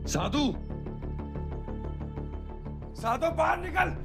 साधु, साधु बाहर निकल।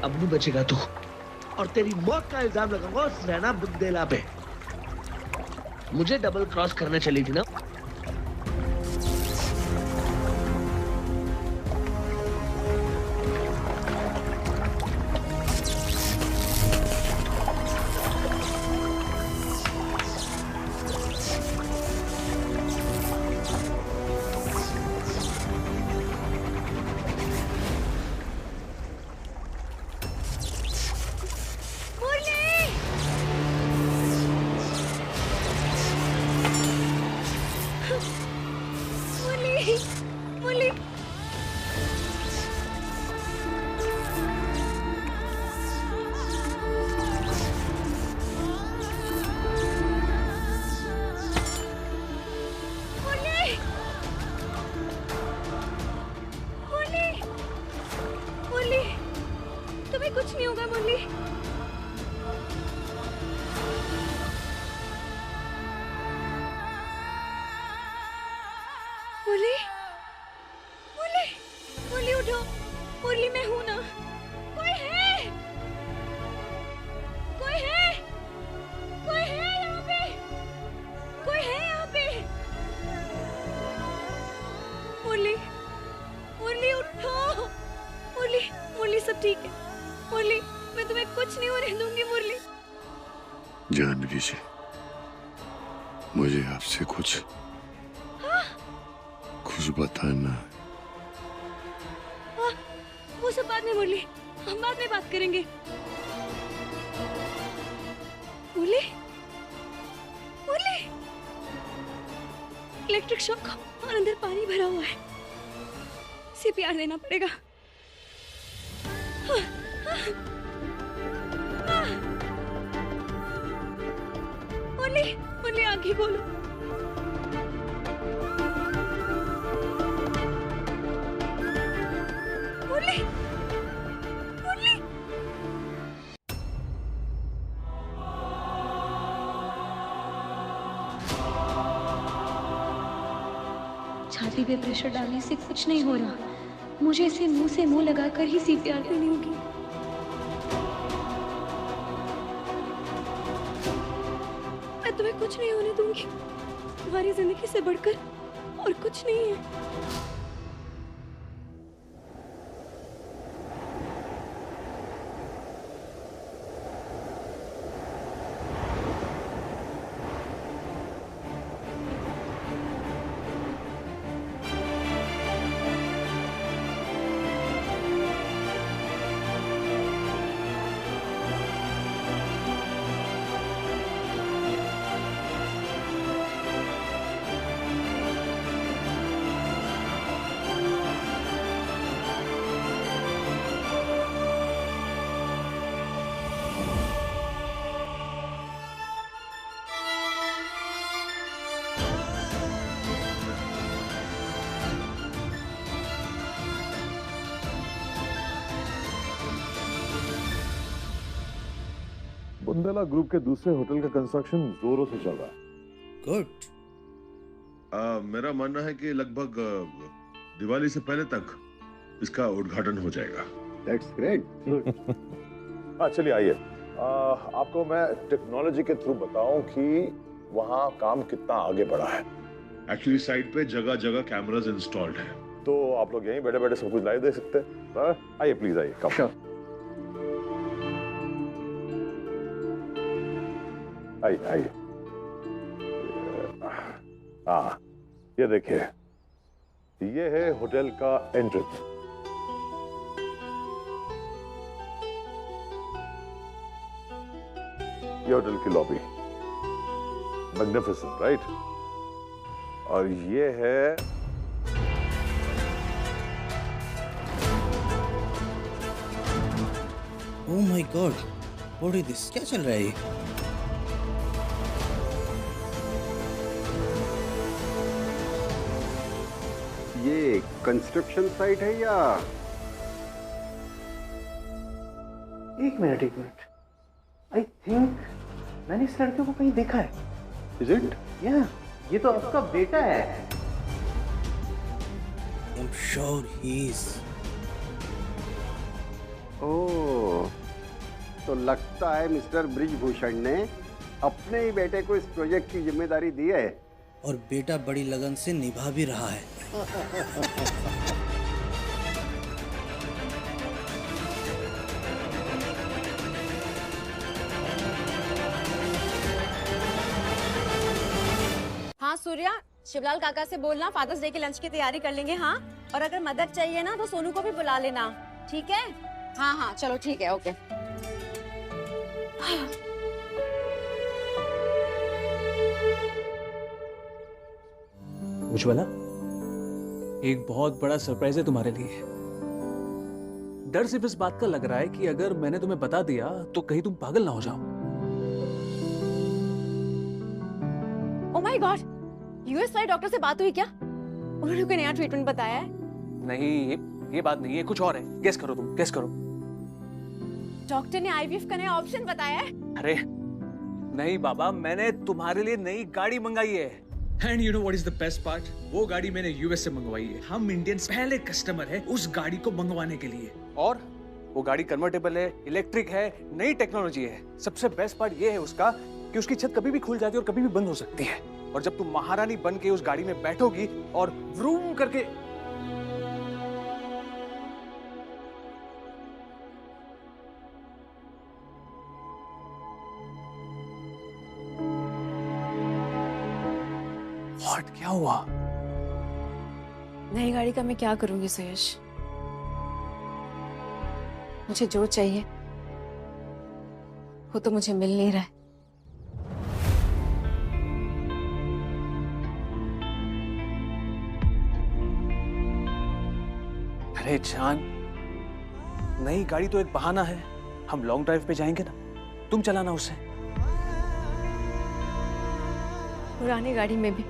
अब नहीं बचेगा तू, और तेरी मौत का इल्जाम लगाऊंगा उस रैना बुंदेला पे। मुझे डबल क्रॉस करने चली थी ना। जानवी जी, मुझे आपसे कुछ बताना है। वो सब बाद में मुरली, हम बाद में बात करेंगे। मुरली, मुरली, इलेक्ट्रिक शॉक और अंदर पानी भरा हुआ है, सीपीआर देना पड़ेगा। मुरली, मुरली आंखें खोलो। मुरली, मुरली। छाती पे प्रेशर डालने से कुछ नहीं हो रहा, मुझे इसे मुंह से मुंह लगाकर ही सीपीआर देनी होगी। मैं तुम्हें कुछ नहीं होने दूंगी, तुम्हारी जिंदगी से बढ़कर और कुछ नहीं है। बुंदेला ग्रुप के दूसरे होटल का कंस्ट्रक्शन जोरों से चल रहा है। गुड। मेरा मानना है कि लगभग दिवाली से पहले तक इसका उद्घाटन हो जाएगा। That's great. हाँ चलिए आइए, आपको मैं टेक्नोलॉजी के थ्रू बताऊं कि वहाँ काम कितना आगे बढ़ा है। एक्चुअली साइट पे जगह जगह कैमरास इंस्टॉल्ड है, तो आप लोग यहीं बैठे बैठे सब कुछ लाइव देख सकते हैं। आइए प्लीज आइए, कम। आइए आइए। हाँ ये देखिए, ये है होटल का एंट्रेंस। ये होटल की लॉबी, मैग्निफिसेंट राइट। और ये है oh my God, what is this? क्या चल रहा है ये? ये कंस्ट्रक्शन साइट है या? एक मिनट। आई थिंक मैंने इस लड़के को कहीं देखा है। Is it? या ये तो आपका बेटा है। I am sure he is. Oh, तो लगता है मिस्टर ब्रिजभूषण ने अपने ही बेटे को इस प्रोजेक्ट की जिम्मेदारी दी है। और बेटा बड़ी लगन से निभा भी रहा है। हाँ सूर्या, शिवलाल काका से बोलना फादर्स डे के लंच की तैयारी कर लेंगे। हाँ, और अगर मदद चाहिए ना तो सोनू को भी बुला लेना, ठीक है? हाँ चलो ठीक है, ओके। उज्ज्वला, एक बहुत बड़ा सरप्राइज है तुम्हारे लिए। डर सिर्फ इस बात का लग रहा है कि अगर मैंने तुम्हें बता दिया तो कहीं तुम पागल ना हो जाओ। ओह माय गॉड, यूएस वाले डॉक्टर से बात हुई क्या? उन्होंने कोई नया ट्रीटमेंट बताया है? नहीं, ये बात नहीं है, कुछ और है। गेस करो, तुम गेस करो। डॉक्टर ने आईवीएफ का नया ऑप्शन बताया है। अरे नहीं बाबा, मैंने तुम्हारे लिए नई गाड़ी मंगाई है। And you know what is the best part? वो गाड़ी मैंने यूएस से मंगवाई है। हम इंडियंस पहले कस्टमर है उस गाड़ी को मंगवाने के लिए। और वो गाड़ी कन्वर्टेबल है, इलेक्ट्रिक है, नई टेक्नोलॉजी है। सबसे बेस्ट पार्ट ये है उसका कि उसकी छत कभी भी खुल जाती है और कभी भी बंद हो सकती है। और जब तुम महारानी बन के उस गाड़ी में बैठोगी और व्रूम करके व्हाट, क्या हुआ? नई गाड़ी का मैं क्या करूंगी सुयश? मुझे जो चाहिए वो तो मुझे मिल नहीं रहा है। अरे जान, नई गाड़ी तो एक बहाना है। हम लॉन्ग ड्राइव पे जाएंगे ना, तुम चलाना उसे। पुरानी गाड़ी में भी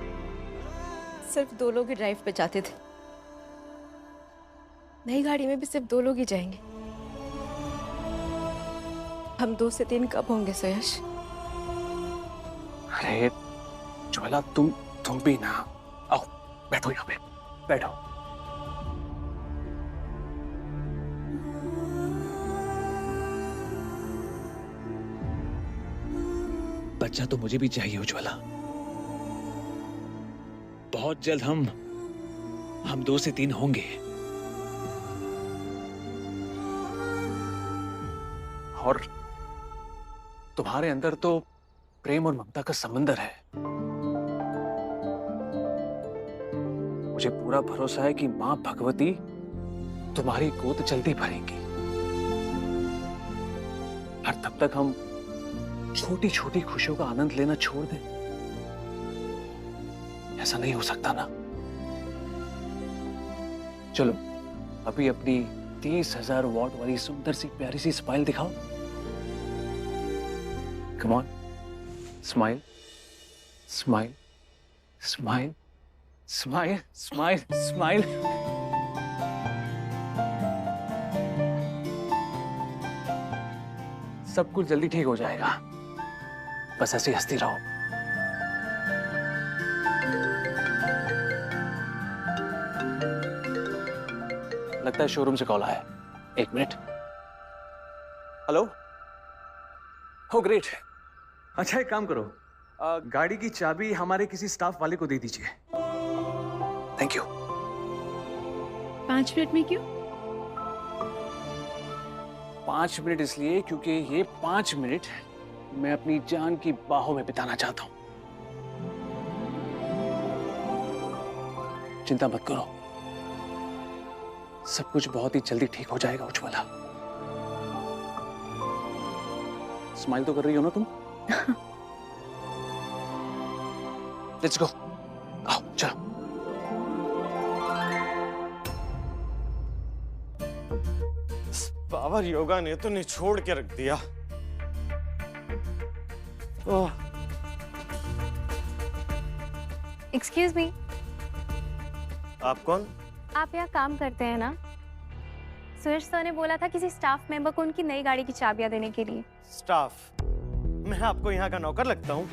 सिर्फ 2 लोग ही ड्राइव पे जाते थे, नई गाड़ी में भी सिर्फ 2 लोग ही जाएंगे। हम 2 से 3 कब होंगे सुयश? अरे ज्वाला, तुम भी ना। आओ बैठो, यहाँ पे बैठो। बच्चा तो मुझे भी चाहिए उज्ज्वला। बहुत जल्द हम 2 से 3 होंगे। और तुम्हारे अंदर तो प्रेम और ममता का समंदर है। मुझे पूरा भरोसा है कि मां भगवती तुम्हारी गोद जल्दी भरेंगी। और तब तक हम छोटी छोटी खुशियों का आनंद लेना छोड़ दें, ऐसा नहीं हो सकता ना। चलो अभी अपनी 30,000 वॉट वाली सुंदर सी प्यारी सी स्माइल दिखाओ। Come on, smile smile smile smile smile smile. सब कुछ जल्दी ठीक हो जाएगा। बस ऐसे ही हंसती रहो। लगता है शोरूम से कॉल आया है। 1 मिनट। हेलो। हो ग्रेट। अच्छा एक काम करो, गाड़ी की चाबी हमारे किसी स्टाफ वाले को दे दीजिए। Thank you. 5 मिनट में क्यों? 5 मिनट इसलिए क्योंकि ये 5 मिनट मैं अपनी जान की बाहों में बिताना चाहता हूं। चिंता मत करो, सब कुछ बहुत ही जल्दी ठीक हो जाएगा उज्ज्वला। स्माइल तो कर रही हो ना तुम? Let's go. आओ चलो। पावर योगा ने तो निचोड़ के रख दिया। ओह। एक्सक्यूज मी, आप कौन? आप यहाँ काम करते हैं ना? सुरेश सर ने बोला था किसी स्टाफ मेंबर को उनकी नई गाड़ी की चाबियां देने के लिए। स्टाफ? मैं आपको यहाँ का नौकर लगता हूँ?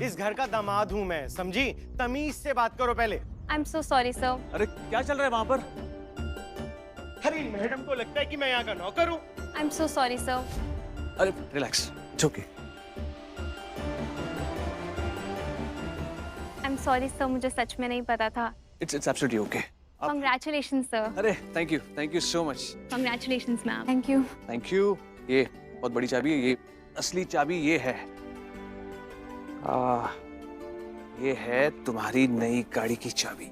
इस घर का दामाद हूँ मैं, समझी? तमीज से बात करो पहले। आई एम सो सॉरी सर। अरे क्या चल रहा है वहाँ पर? अरे मैडम को लगता है कि मैं यहाँ का नौकर हूँ। I am so sorry sir. अरे relax, it's okay. I am sorry sir, मुझे सच में नहीं पता था। It's absolutely okay. Congratulations sir. अरे thank you so much. Congratulations ma'am. Thank you. Thank you. ये बहुत बड़ी चाबी है, ये असली चाबी ये है। ये है तुम्हारी नई गाड़ी की चाबी।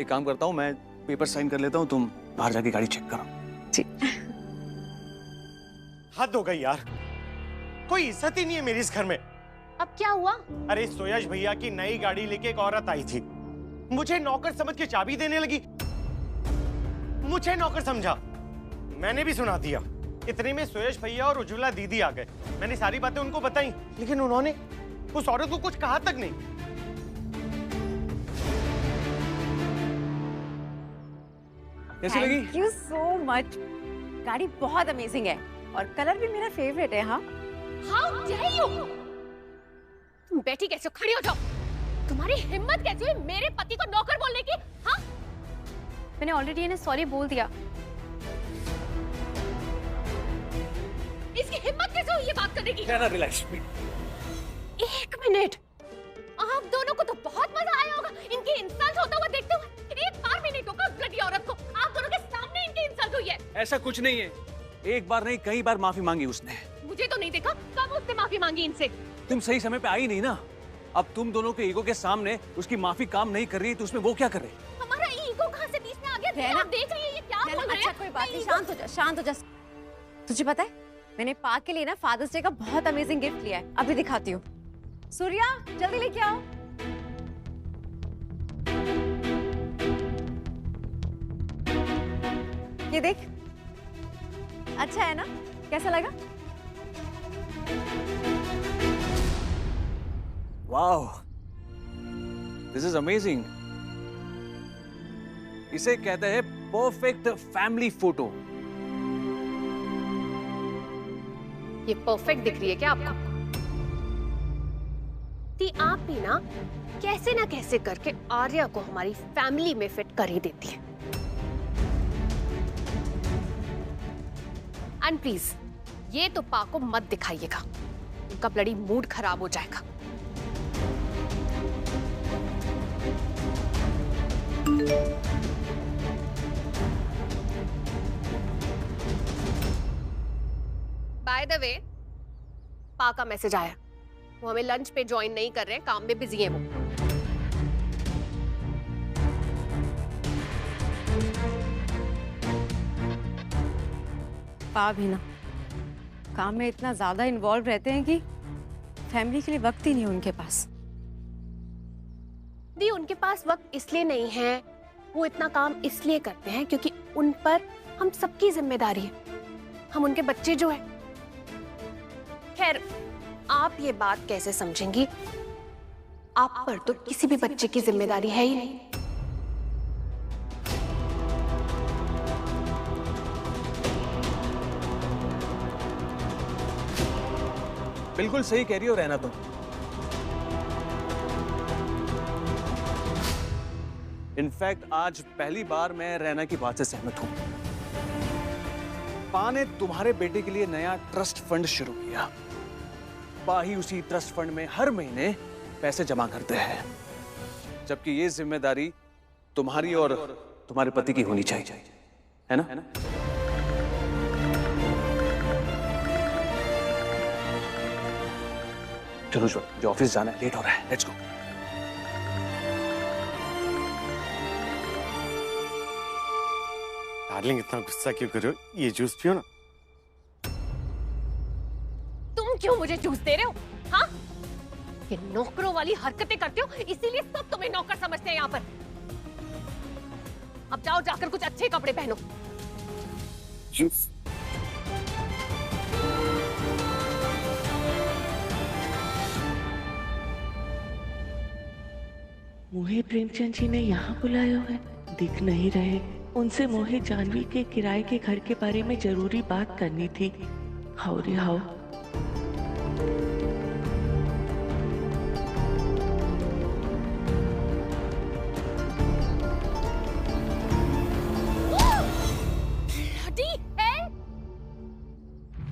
एक काम करता हूँ, मैं पेपर साइन कर लेता हूँ, तुम बाहर जाके गाड़ी चेक करो। जी। हद हो गई यार, कोई इज्जत ही नहीं है मेरी इस घर में। अब क्या हुआ? अरे सुयश भैया की नई गाड़ी लेके एक औरत आई थी, मुझे नौकर समझ के चाबी देने लगी। मुझे नौकर समझा, मैंने भी सुना दिया। इतने में सुयश भैया और उज्ज्वला दीदी आ गए। मैंने सारी बातें उनको बताई, लेकिन उन्होंने उस औरत को कुछ कहा तक नहीं। कैसी लगी? Thank you so much. गाड़ी बहुत अमेजिंग है और कलर भी मेरा फेवरेट है। हाँ। How dare you! तुम बैठी कैसे हो? खड़ी हो जाओ। तुम्हारी हिम्मत कैसे हुई मेरे पति को नौकर बोलने की? हाँ? मैंने ऑलरेडी इन्हें सॉरी बोल दिया। इसकी हिम्मत कैसे हुई ये बात करने की? रिलैक्स। 1 मिनट। आप दोनों को तो बहुत मजा आया होगा इनकी इंसल्ट होता हुआ देखते हुए। एक बार भी नहीं टोका उस ब्लडी औरत को। आप दोनों के सामने इनकी इंसल्ट हुई है। ऐसा कुछ नहीं है, एक बार नहीं कई बार माफी मांगी उसने। मुझे तो नहीं देखा कब उसने माफी मांगी इनसे। तुम सही समय पे आई नहीं ना। अब तुम दोनों के ईगो के सामने उसकी माफी काम नहीं कर रही तो उसमें वो क्या कर रहे? हमारा ईगो कहाँ से बीच में आ गया? आप देख रही है ये क्या बोल रहे हैं? अच्छा कोई बात नहीं, शांत हो जा, शांत हो जा। तुझे पता है मैंने पाक के लिए ना फादर्स डे का बहुत अमेजिंग गिफ्ट लिया है, अभी दिखाती हूँ। सूर्या जल्दी लेके आओ। ये देख, अच्छा है ना? कैसा लगा? Wow, this is amazing. इसे कहते हैं परफेक्ट फैमिली फोटो। ये परफेक्ट दिख रही है क्या आपको? आप भी ना कैसे करके आर्या को हमारी फैमिली में फिट कर ही देती है। एंड प्लीज ये तो पा को मत दिखाइएगा, उनका ब्लडी मूड खराब हो जाएगा। बाय द वे, पा का मैसेज आया, वो हमें लंच पे ज्वाइन नहीं कर रहे हैं, काम में बिजी हैं वो। पा भी ना काम में इतना ज्यादा इन्वॉल्व रहते हैं कि फैमिली के लिए वक्त ही नहीं उनके पास। दी उनके पास वक्त इसलिए नहीं है, वो इतना काम इसलिए करते हैं क्योंकि उन पर हम सबकी जिम्मेदारी है, हम उनके बच्चे जो है। खैर आप ये बात कैसे समझेंगी, आप पर तो किसी भी बच्चे की जिम्मेदारी है ही नहीं। बिल्कुल सही कह रही हो रहना तुम। इनफैक्ट आज पहली बार मैं रैना की बात से सहमत हूं। पा ने तुम्हारे बेटे के लिए नया ट्रस्ट फंड शुरू किया। पा ही उसी ट्रस्ट फंड में हर महीने पैसे जमा करते हैं, जबकि ये जिम्मेदारी तुम्हारी और तुम्हारे पति की होनी चाहिए, है ना? चलो जो ऑफिस जाना है, लेट हो रहा है, लेट्स गो। डार्लिंग इतना गुस्सा क्यों कर रहे हो? ये जूस पियो ना। तुम क्यों मुझे जूस दे रहे हो? हाँ, ये नौकरों वाली हरकतें करते हो, इसीलिए सब तुम्हें नौकर समझते हैं यहाँ पर। अब जाओ, जाकर कुछ अच्छे कपड़े पहनो। जूस मोहे प्रेमचंद जी ने यहाँ बुलाया है, दिख नहीं रहे। उनसे मोहे जानवी के किराए के घर के बारे में जरूरी बात करनी थी। हाउ रे हाउ।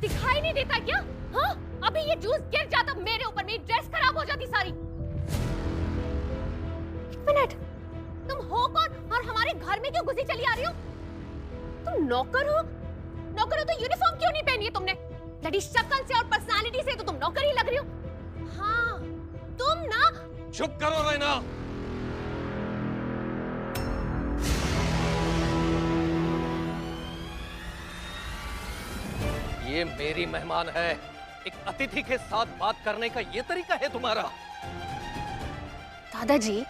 दिखाई नहीं देता क्या? हाँ, अभी ये जूस गिर जाता मेरे ऊपर, मेरी ड्रेस खराब हो जाती सारी। मिनट, तुम हो कौन और हमारे घर में क्यों घुसी चली आ रही हो? तुम नौकर हो? नौकर हो तो यूनिफॉर्म क्यों नहीं पहनी है तुमने? लड़ी शक्ल से और पर्सनालिटी से तो तुम नौकर ही लग रही हो। हाँ, तुम ना। चुप करो रैना। ये मेरी मेहमान है। एक अतिथि के साथ बात करने का ये तरीका है तुम्हारा? दादाजी,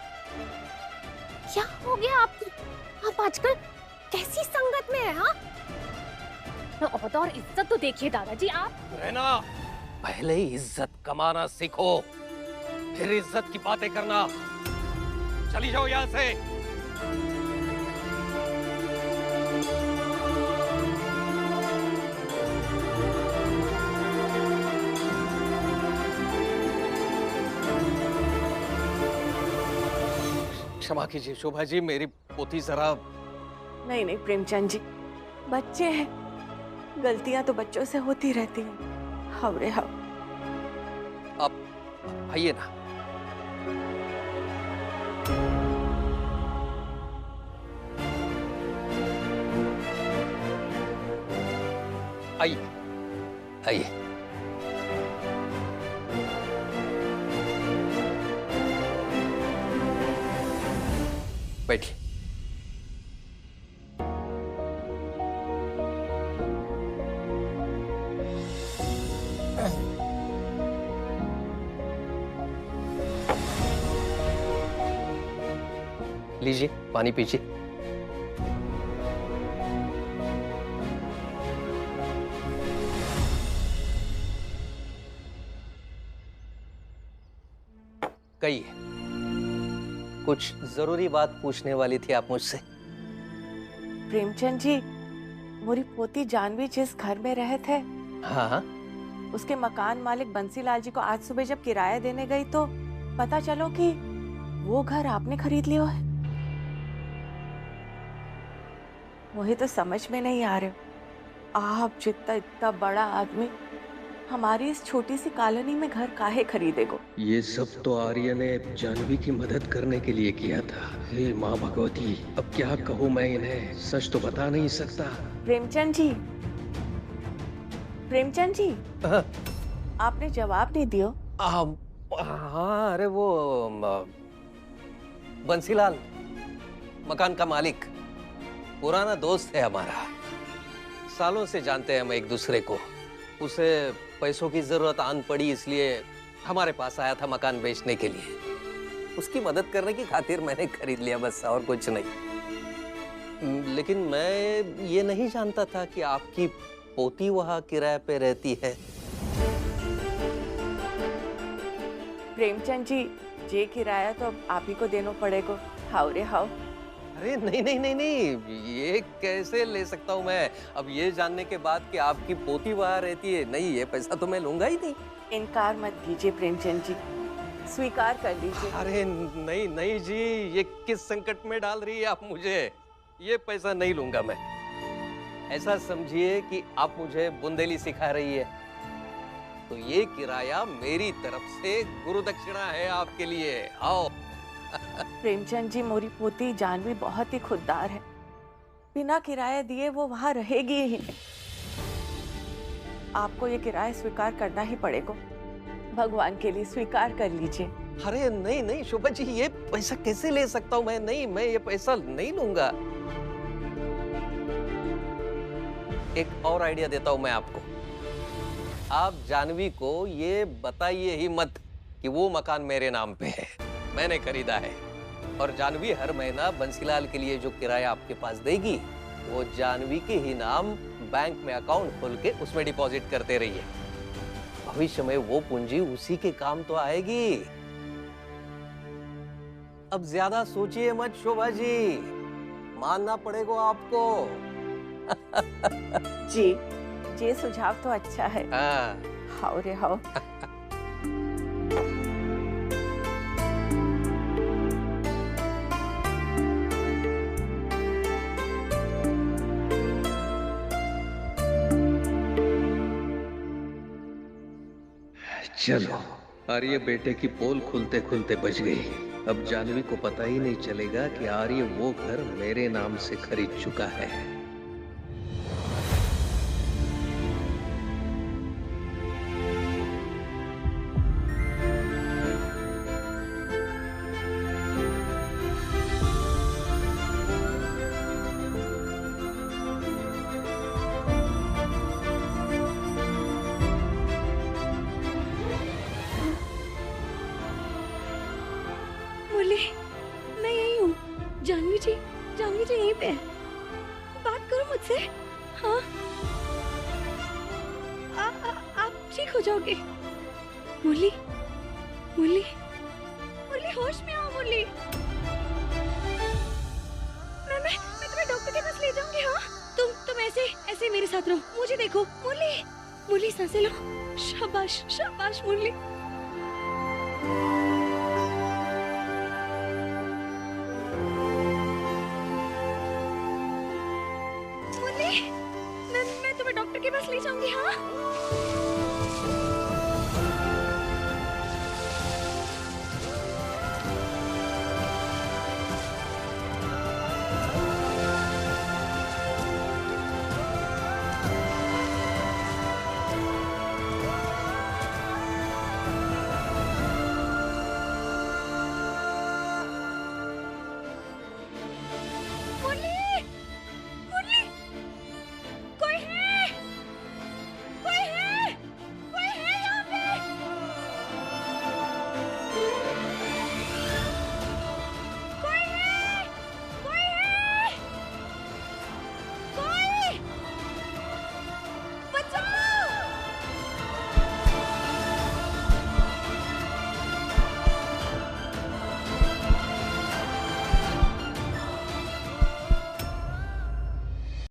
क्या हो गया आपको? आप आजकल कैसी संगत में है? हाँ, ओहदा और इज्जत तो देखिए दादाजी आप। रहना, पहले इज्जत कमाना सीखो, फिर इज्जत की बातें करना। चली जाओ यहाँ से। क्षमा कीजिए शोभा जी, मेरी पोती जरा। नहीं नहीं प्रेमचंद जी, बच्चे हैं, गलतियां तो बच्चों से होती रहती हैं। हाउ रे हाउ। आप आइए ना। आइए आइए। बैठिए। लीजिए, पानी पीजिए। कहिए, कुछ जरूरी बात पूछने वाली थी आप मुझसे। प्रेमचंद जी, मोरी पोती जानवी जिस घर में रहे थे, हाँ, उसके मकान मालिक बंसीलाल जी को आज सुबह जब किराया देने गई तो पता चलो कि वो घर आपने खरीद लिया है। वही तो समझ में नहीं आ रहे, आप जितना इतना बड़ा आदमी हमारी इस छोटी सी कॉलोनी में घर काहे खरीदेगो? ये सब तो आर्य ने जानवी की मदद करने के लिए किया था। हे माँ भगवती, अब क्या कहूँ मैं इन्हें, सच तो बता नहीं सकता। प्रेमचंद जी, प्रेमचंद जी, आपने जवाब नहीं दियो। हाँ, अरे वो बंसीलाल, मकान का मालिक, पुराना दोस्त है हमारा, सालों से जानते हैं हम एक दूसरे को। उसे पैसों की जरूरत आन पड़ी, इसलिए हमारे पास आया था मकान बेचने के लिए। उसकी मदद करने की खातिर मैंने खरीद लिया, बस, और कुछ नहीं। लेकिन मैं ये नहीं जानता था कि आपकी पोती वहां किराए पे रहती है। प्रेमचंद जी, जे किराया तो अब आप ही को देना पड़ेगा। हाउ रे हाउ। अरे नहीं नहीं नहीं नहीं, ये कैसे ले सकता हूँ मैं? अब ये जानने के बाद कि आपकी पोती वहाँ रहती है, नहीं ये पैसा तो मैं लूंगा ही नहीं। इनकार मत कीजिए प्रेमचंद जी, स्वीकार कर लीजिए। अरे नहीं नहीं जी, ये किस संकट में डाल रही है आप मुझे? ये पैसा नहीं लूंगा मैं। ऐसा समझिए कि आप मुझे बुंदेली सिखा रही है, तो ये किराया मेरी तरफ से गुरु दक्षिणा है आपके लिए। आओ। प्रेमचंद जी, मोरी पोती जानवी बहुत ही खुददार है, बिना किराया दिए वो वहां रहेगी ही नहीं। आपको ये किराया स्वीकार करना ही पड़ेगा, भगवान के लिए स्वीकार कर लीजिए। अरे नहीं नहीं शोभा जी, ये पैसा कैसे ले सकता हूँ मैं? नहीं, मैं ये पैसा नहीं लूंगा। एक और आइडिया देता हूँ मैं आपको। आप जानवी को ये बताइए ही मत कि वो मकान मेरे नाम पे है, मैंने खरीदा है। और जानवी हर महीना बंसीलाल के लिए जो किराया आपके पास देगी, वो जानवी के ही नाम बैंक में अकाउंट खोल के उसमें डिपॉजिट करते रहिए। भविष्य में वो पूंजी उसी के काम तो आएगी। अब ज्यादा सोचिए मत शोभा जी, मानना पड़ेगा आपको। जी, ये सुझाव तो अच्छा है। हाँ। हाओ रे हाओ। चलो, आर्य बेटे की पोल खुलते खुलते बच गई। अब जानवी को पता ही नहीं चलेगा कि आर्य वो घर मेरे नाम से खरीद चुका है। मैं यही हूँ। जानवी जी यहीं पे है। बात करो मुझसे। हाँ, आप ठीक हो जाओगे। मुरली, मुरली, मुरली होश में आओ मुरली। मैं तुम्हें डॉक्टर के पास ले जाऊंगी। हाँ, तुम ऐसे मेरे साथ रहो, मुझे देखो। मुरली, मुरली सांसें लो। शाबाश शाबाश मुरली। मैं तुम्हें डॉक्टर के पास ले जाऊंगी। हाँ।